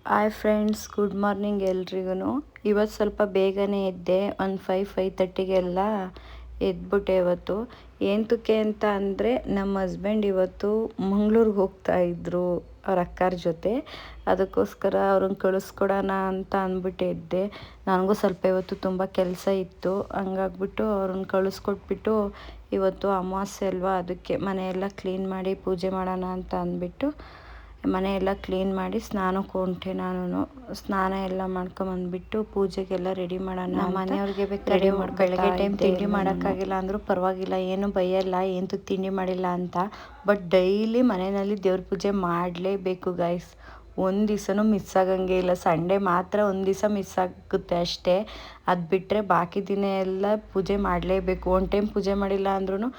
Hi friends, good morning ಎಲ್ರಿಗೂ. ಇವತ್ತು ಸ್ವಲ್ಪ ಬೇಗನೆ ಎದ್ದೆ, ಒಂದು 5:30 ಎದ್ಬಿಟ್ಟೆ. ಇವತ್ತು ಏಂತಕ್ಕೆ ಅಂತ ಅಂದರೆ ನಮ್ಮ ಹಸ್ಬೆಂಡ್ ಇವತ್ತು ಮಂಗ್ಳೂರಿಗೆ ಹೋಗ್ತಾಯಿದ್ರು ಅವ್ರ ಅಕ್ಕಾರ ಜೊತೆ. ಅದಕ್ಕೋಸ್ಕರ ಅವ್ರನ್ನ ಕಳಿಸ್ಕೊಡೋಣ ಅಂತ ಅಂದ್ಬಿಟ್ಟು ಎದ್ದೆ. ನನಗೂ ಸ್ವಲ್ಪ ಇವತ್ತು ತುಂಬ ಕೆಲಸ ಇತ್ತು, ಹಂಗಾಗ್ಬಿಟ್ಟು ಅವ್ರನ್ನ ಕಳಿಸ್ಕೊಟ್ಬಿಟ್ಟು ಇವತ್ತು ಅಮಾವಾಸ್ಯೆ ಅಲ್ವಾ, ಅದಕ್ಕೆ ಮನೆಯೆಲ್ಲ ಕ್ಲೀನ್ ಮಾಡಿ ಪೂಜೆ ಮಾಡೋಣ ಅಂತ ಅಂದ್ಬಿಟ್ಟು ಮನೆಯೆಲ್ಲ ಕ್ಲೀನ್ ಮಾಡಿ ಸ್ನಾನಕ್ಕೆ ಹೊಂಟೆ. ನಾನು ಸ್ನಾನ ಎಲ್ಲ ಮಾಡ್ಕೊಂಬಂದ್ಬಿಟ್ಟು ಪೂಜೆಗೆಲ್ಲ ರೆಡಿ ಮಾಡೋಣ. ನಮ್ಮ ಮನೆಯವ್ರಿಗೆ ಬೇಕು ರೆಡಿ ಮಾಡಿ. ಬೆಳಗ್ಗೆ ಟೈಮ್ ತಿಂಡಿ ಮಾಡೋಕ್ಕಾಗಿಲ್ಲ ಅಂದರೂ ಪರವಾಗಿಲ್ಲ, ಏನು ಬೈಯಲ್ಲ, ಏನು ತಿಂಡಿ ಮಾಡಿಲ್ಲ ಅಂತ. ಬಟ್ ಡೈಲಿ ಮನೆಯಲ್ಲಿ ದೇವ್ರ ಪೂಜೆ ಮಾಡಲೇಬೇಕು ಗೈಸ್. ಒಂದು ದಿವಸನೂ ಮಿಸ್ ಆಗಂಗೆ ಇಲ್ಲ. ಸಂಡೇ ಮಾತ್ರ ಒಂದು ದಿವಸ ಮಿಸ್ ಆಗುತ್ತೆ ಅಷ್ಟೇ. ಅದು ಬಿಟ್ಟರೆ ಬಾಕಿ ದಿನ ಎಲ್ಲ ಪೂಜೆ ಮಾಡಲೇಬೇಕು. ಒಂದು ಟೈಮ್ ಪೂಜೆ ಮಾಡಿಲ್ಲ ಅಂದ್ರೂ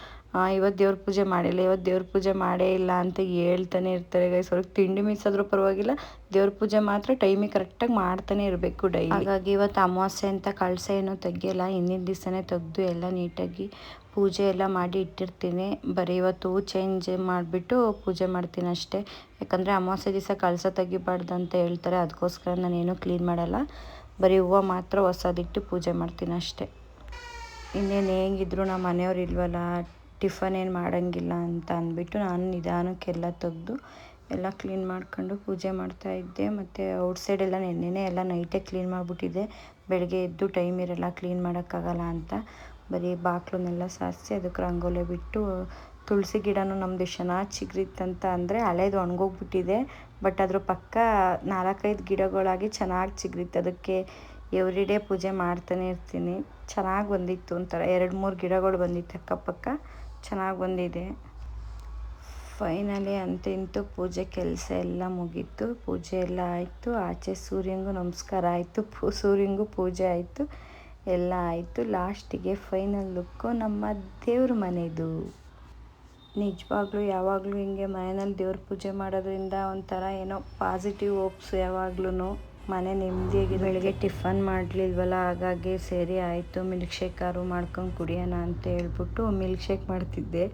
ಇವತ್ತು ದೇವ್ರ ಪೂಜೆ ಮಾಡಿಲ್ಲ, ಇವತ್ತು ದೇವ್ರ ಪೂಜೆ ಮಾಡೇ ಇಲ್ಲ ಅಂತ ಹೇಳ್ತಾನೆ ಇರ್ತಾರೆ ಗೈಸ್. ಅವ್ರಿಗೆ ತಿಂಡಿ ಮಿಸ್ ಆದರೂ ಪರವಾಗಿಲ್ಲ, ದೇವ್ರ ಪೂಜೆ ಮಾತ್ರ ಟೈಮಿಗೆ ಕರೆಕ್ಟಾಗಿ ಮಾಡ್ತಾನೆ ಇರಬೇಕು ಡೈಲಿ. ಹಾಗಾಗಿ ಇವತ್ತು ಅಮಾವಾಸ್ಯೆ ಅಂತ ಕಳಸ ಏನೂ ತೆಗಿಯಲ್ಲ, ಹಿಂದಿನ ದಿವಸನೇ ತೆಗೆದು ಎಲ್ಲ ನೀಟಾಗಿ ಪೂಜೆ ಎಲ್ಲ ಮಾಡಿ ಇಟ್ಟಿರ್ತೀನಿ. ಬರೀ ಇವತ್ತು ಚೇಂಜ್ ಮಾಡಿಬಿಟ್ಟು ಪೂಜೆ ಮಾಡ್ತೀನಿ ಅಷ್ಟೇ. ಯಾಕಂದರೆ ಅಮಾವಾಸ್ಯೆ ದಿವಸ ಕಳಸ ತೆಗಿಬಾರ್ದು ಅಂತ ಹೇಳ್ತಾರೆ, ಅದಕ್ಕೋಸ್ಕರ ನಾನೇನು ಕ್ಲೀನ್ ಮಾಡಲ್ಲ. ಬರೀ ಹೂವು ಮಾತ್ರ ಹೊಸದಿಟ್ಟು ಪೂಜೆ ಮಾಡ್ತೀನಿ ಅಷ್ಟೇ. ಇನ್ನೇನು ಹೇಗಿದ್ರು ನಮ್ಮ ಮನೆಯವ್ರು ಇಲ್ವಲ್ಲ, ಟಿಫನ್ ಏನು ಮಾಡೋಂಗಿಲ್ಲ ಅಂತ ಅಂದ್ಬಿಟ್ಟು ನಾನು ನಿಧಾನಕ್ಕೆಲ್ಲ ತೆಗೆದು ಎಲ್ಲ ಕ್ಲೀನ್ ಮಾಡ್ಕೊಂಡು ಪೂಜೆ ಮಾಡ್ತಾಯಿದ್ದೆ. ಮತ್ತು ಔಟ್ಸೈಡೆಲ್ಲ ನೆನ್ನೆನೇ ಎಲ್ಲ ನೈಟೇ ಕ್ಲೀನ್ ಮಾಡಿಬಿಟ್ಟಿದ್ದೆ. ಬೆಳಗ್ಗೆ ಎದ್ದು ಟೈಮ್ ಇರಲ್ಲ, ಕ್ಲೀನ್ ಮಾಡೋಕ್ಕಾಗಲ್ಲ ಅಂತ ಬರೀ ಬಾಕ್ಲನ್ನೆಲ್ಲ ಸಾರಿಸಿ ಅದಕ್ಕೆ ರಂಗೋಲೆ ಬಿಟ್ಟು. ತುಳಸಿ ಗಿಡನೂ ನಮ್ಮದು ಚೆನ್ನಾಗಿ ಚಿಗುರಿತ್ತಂತ ಅಂದರೆ ಹಳೇದು ಒಣಗೋಗ್ಬಿಟ್ಟಿದೆ. ಬಟ್ ಅದ್ರ ಪಕ್ಕ 4-5 ಗಿಡಗಳಾಗಿ ಚೆನ್ನಾಗಿ ಚಿಗುರಿತ್ತು. ಅದಕ್ಕೆ ಎವ್ರಿ ಡೇ ಪೂಜೆ ಮಾಡ್ತಾನೆ ಇರ್ತೀನಿ. ಚೆನ್ನಾಗಿ ಬಂದಿತ್ತು, ಒಂಥರ 2-3 ಗಿಡಗಳು ಬಂದಿತ್ತು ಅಕ್ಕಪಕ್ಕ, ಚೆನ್ನಾಗಿ ಬಂದಿದೆ. ಫೈನಲಿ ಇಂತೂ ಪೂಜೆ ಕೆಲಸ ಎಲ್ಲ ಮುಗೀತು. ಪೂಜೆ ಎಲ್ಲ ಆಯಿತು. ಆಚೆ ಸೂರ್ಯನಿಗೂ ನಮಸ್ಕಾರ ಆಯಿತು, ಸೂರ್ಯನಿಗೂ ಪೂಜೆ ಆಯಿತು, ಎಲ್ಲ ಆಯಿತು. ಲಾಸ್ಟಿಗೆ ಫೈನಲ್ ಲುಕ್ಕು ನಮ್ಮ ದೇವ್ರ ಮನೆದು. ನಿಜವಾಗ್ಲೂ ಯಾವಾಗಲೂ ಹಿಂಗೆ ಮನೆಯಲ್ಲಿ ದೇವ್ರ ಪೂಜೆ ಮಾಡೋದ್ರಿಂದ ಒಂಥರ ಏನೋ ಪಾಸಿಟಿವ್ ಹೋಪ್ಸ್. ಯಾವಾಗ್ಲೂ ಮನೆ ನೆಮ್ಮದಿಯಾಗಿ. ಬೆಳಗ್ಗೆ ಟಿಫನ್ ಮಾಡಲಿಲ್ವಲ್ಲ, ಹಾಗಾಗಿ ಸರಿ ಆಯಿತು ಮಿಲ್ಕ್ ಶೇಕಾರು ಮಾಡ್ಕೊಂಡು ಕುಡಿಯೋಣ ಅಂತ ಹೇಳ್ಬಿಟ್ಟು ಮಿಲ್ಕ್ ಶೇಕ್ ಮಾಡ್ತಿದ್ದೆ.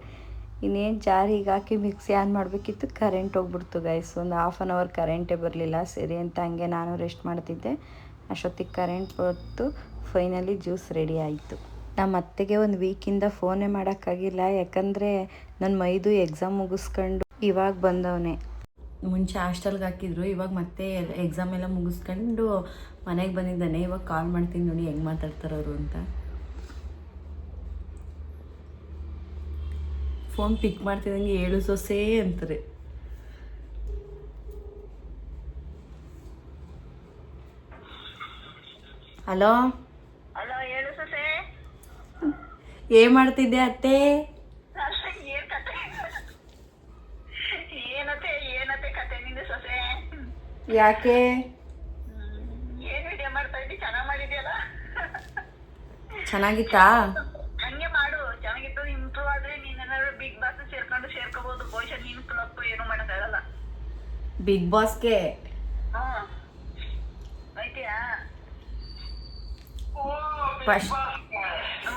ಇನ್ನೇನು ಜಾರಿಗೆ ಹಾಕಿ ಮಿಕ್ಸಿ ಆನ್ ಮಾಡಬೇಕಿತ್ತು, ಕರೆಂಟ್ ಹೋಗ್ಬಿಡ್ತು ಗೈಸ್. ಒಂದು 1/2 ಅವರ್ ಕರೆಂಟೇ ಬರಲಿಲ್ಲ. ಸರಿ ಅಂತ ಹಂಗೆ ನಾನು ರೆಸ್ಟ್ ಮಾಡ್ತಿದ್ದೆ. ಅಷ್ಟೊತ್ತಿಗೆ ಕರೆಂಟ್ ಬಂತು. ಫೈನಲಿ ಜ್ಯೂಸ್ ರೆಡಿ ಆಯಿತು. ನಮ್ಮ ಅತ್ತೆಗೆ ಒಂದು ವೀಕಿಂದ ಫೋನೇ ಮಾಡೋಕ್ಕಾಗಿಲ್ಲ, ಯಾಕಂದರೆ ನನ್ನ ಮೈದು ಎಕ್ಸಾಮ್ ಮುಗಿಸ್ಕೊಂಡು ಇವಾಗ ಬಂದವನೇ. ಮುಂಚೆ ಹಾಸ್ಟೆಲ್ಗೆ ಹಾಕಿದ್ರು, ಇವಾಗ ಮತ್ತೆ ಎಕ್ಸಾಮ್ ಎಲ್ಲ ಮುಗಿಸ್ಕೊಂಡು ಮನೆಗೆ ಬಂದಿದ್ದಾನೆ. ಇವಾಗ ಕಾಲ್ ಮಾಡ್ತೀನಿ ನೋಡಿ ಹೆಂಗೆ ಮಾತಾಡ್ತಾರವರು ಅಂತ. ಫೋನ್ ಪಿಕ್ ಮಾಡ್ತಿದ್ದಂಗೆ 7 ಸೊಸೆ ಅಂತಾರೆ. ಹಲೋ, ಹೇಳು ಸೊಸೆ. ಏನ್ ಮಾಡ್ತಿದ್ದೆ ಅತ್ತೆ? ಏನತ್ತೆ ಕತೆ ನಿಂದು ಸೊಸೆ? ಯಾಕೆ ಏನ್ ವಿಡಿಯೋ ಮಾಡ್ತಾ ಇದ್ದಿ? ಚೆನ್ನಾಗ್ ಮಾಡಿದ್ಯಲ್ಲ. ಚೆನ್ನಾಗಿತ್ತಾ? ಹಂಗೆ ಮಾಡು, ಚೆನ್ನಾಗಿತ್ತು. ಇಂಪ್ರೂವ್ ಆದ್ರೆ ನೀನೇನಾದ್ರು ಬಿಗ್ ಬಾಸ್ ಸೇರ್ಕೋಬಹುದು. ಬಹುಶಃ ನೀನು ಫ್ಲಾಪ್ ಏನು ಮಾಡಕ್ಕಾಗಲ್ಲ. ಬಿಗ್ ಬಾಸ್ಗೆ ಆಯ್ತಿಯಾ? ಫಸ್ಟ್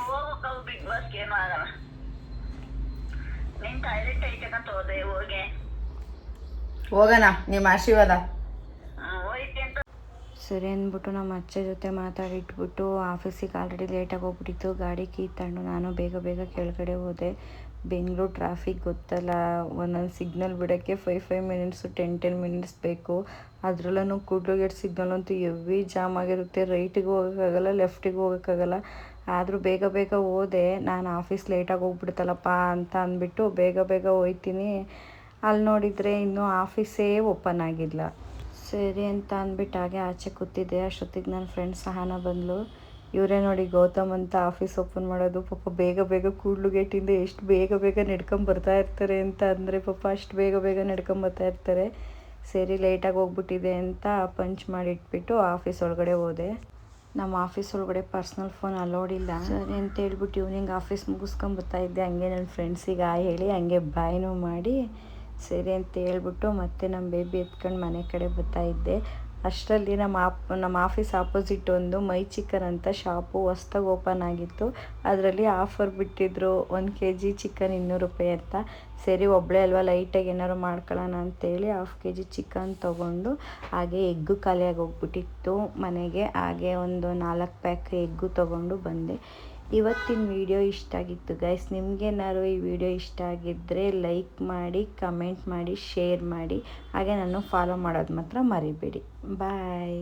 ಹೋಗು ಬಿಗ್ ಬಾಸ್ಗೆ, ಏನು ಆಗಲ್ಲ. ನೀನ್ ಟಾಯ್ಲೆಟ್ ಐತಂತ ಹೋದೆ, ಹೋಗೋಣ, ನಿಮ್ಮ ಆಶೀರ್ವಾದ. ಹೋಯ್ತೆ ಅಂತ ಸರಿ ಅಂದ್ಬಿಟ್ಟು ನಮ್ಮ ಅಚ್ಚ ಜೊತೆ ಮಾತಾಡಿಟ್ಬಿಟ್ಟು ಆಫೀಸಿಗೆ ಆಲ್ರೆಡಿ ಲೇಟಾಗಿ ಹೋಗ್ಬಿಟ್ಟಿತ್ತು. ಗಾಡಿ ಕೀ ತಗೊಂಡು ನಾನು ಬೇಗ ಕೆಳಗಡೆ ಹೋದೆ. ಬೆಂಗಳೂರು ಟ್ರಾಫಿಕ್ ಗೊತ್ತಲ್ಲ, ಒಂದೊಂದು ಸಿಗ್ನಲ್ ಬಿಡೋಕ್ಕೆ 5 ಮಿನಿಟ್ಸು 10 ಮಿನಿಟ್ಸ್ ಬೇಕು. ಅದರಲ್ಲೂ ಕೂಡ್ಲುಗೇಟ್ ಸಿಗ್ನಲ್ ಅಂತೂ ಹೆವಿ ಜಾಮ್ ಆಗಿರುತ್ತೆ. ರೈಟಿಗೆ ಹೋಗೋಕ್ಕಾಗಲ್ಲ, ಲೆಫ್ಟಿಗೆ ಹೋಗೋಕ್ಕಾಗಲ್ಲ. ಆದರೂ ಬೇಗ ಹೋದೆ. ನಾನು ಆಫೀಸ್ ಲೇಟಾಗಿ ಹೋಗ್ಬಿಡ್ತಲ್ಲಪ್ಪ ಅಂತ ಅಂದ್ಬಿಟ್ಟು ಬೇಗ ಹೋಗ್ತೀನಿ. ಅಲ್ಲಿ ನೋಡಿದರೆ ಇನ್ನೂ ಆಫೀಸೇ ಓಪನ್ ಆಗಿಲ್ಲ. ಸರಿ ಅಂತ ಅಂದ್ಬಿಟ್ಟು ಹಾಗೆ ಆಚೆ ಕೂತಿದ್ದೆ. ಅಷ್ಟೊತ್ತಿಗೆ ನನ್ನ ಫ್ರೆಂಡ್ ಸಹನ ಬಂದಳು. ಇವರೇ ನೋಡಿ ಗೌತಮ್ ಅಂತ ಆಫೀಸ್ ಓಪನ್ ಮಾಡೋದು. ಪಾಪ ಬೇಗ ಕೂಡ್ಲುಗೇಟಿಂದ ಎಷ್ಟು ಬೇಗ ನಡ್ಕೊಂಬರ್ತಾ ಇರ್ತಾರೆ ಅಂತ ಅಂದರೆ, ಪಾಪ ಅಷ್ಟು ಬೇಗ ನಡ್ಕೊಂಬರ್ತಾ ಇರ್ತಾರೆ. ಸರಿ ಲೇಟಾಗಿ ಹೋಗ್ಬಿಟ್ಟಿದೆ ಅಂತ ಪಂಚ್ ಮಾಡಿಟ್ಬಿಟ್ಟು ಆಫೀಸ್ ಒಳಗಡೆ ಹೋದೆ. ನಮ್ಮ ಆಫೀಸ್ ಒಳಗಡೆ ಪರ್ಸ್ನಲ್ ಫೋನ್ ಅಲೋಡ್ ಇಲ್ಲ. ಸರಿ ಅಂತ ಹೇಳ್ಬಿಟ್ಟು ಈವ್ನಿಂಗ್ ಆಫೀಸ್ ಮುಗಿಸ್ಕೊಂಬರ್ತಾಯಿದ್ದೆ. ಹಂಗೆ ನನ್ನ ಫ್ರೆಂಡ್ಸಿಗೆ ಹೇಳಿ ಹಂಗೆ ಬಾಯ್ನೂ ಮಾಡಿ ಸರಿ ಅಂತ ಹೇಳ್ಬಿಟ್ಟು ಮತ್ತೆ ನಮ್ಮ ಬೇಬಿ ಎತ್ಕೊಂಡು ಮನೆ ಕಡೆ ಬರ್ತಾಯಿದ್ದೆ. ಅಷ್ಟರಲ್ಲಿ ನಮ್ಮ ಆಫೀಸ್ ಆಪೋಸಿಟ್ ಒಂದು ಮೈ ಚಿಕನ್ ಅಂತ ಶಾಪು ಹೊಸ್ದಾಗಿ ಓಪನ್ ಆಗಿತ್ತು. ಅದರಲ್ಲಿ ಆಫರ್ ಬಿಟ್ಟಿದ್ರು 1 kg ಚಿಕನ್ 200 ರೂಪಾಯಿ ಅಂತ. ಸರಿ ಒಬ್ಬಳೇ ಅಲ್ವಾ ಲೈಟಾಗಿ ಏನಾದ್ರು ಮಾಡ್ಕೊಳ್ಳೋಣ ಅಂತೇಳಿ 1/2 kg ಚಿಕನ್ ತೊಗೊಂಡು, ಹಾಗೆ ಎಗ್ಗು ಖಾಲಿಯಾಗಿ ಹೋಗ್ಬಿಟ್ಟಿತ್ತು ಮನೆಗೆ. ಹಾಗೆ ಒಂದು 4 ಪ್ಯಾಕ್ ಎಗ್ಗು ತೊಗೊಂಡು ಬಂದೆ. ಇವತ್ತಿನ ವಿಡಿಯೋ ಇಷ್ಟ ಆಗಿತ್ತು ಗೈಸ್. ನಿಮಗೇನಾದ್ರು ಈ ವಿಡಿಯೋ ಇಷ್ಟ ಆಗಿದ್ದರೆ ಲೈಕ್ ಮಾಡಿ, ಕಮೆಂಟ್ ಮಾಡಿ, ಶೇರ್ ಮಾಡಿ. ಹಾಗೆ ನಾನು ಫಾಲೋ ಮಾಡೋದು ಮಾತ್ರ ಮರಿಬೇಡಿ. ಬಾಯ್.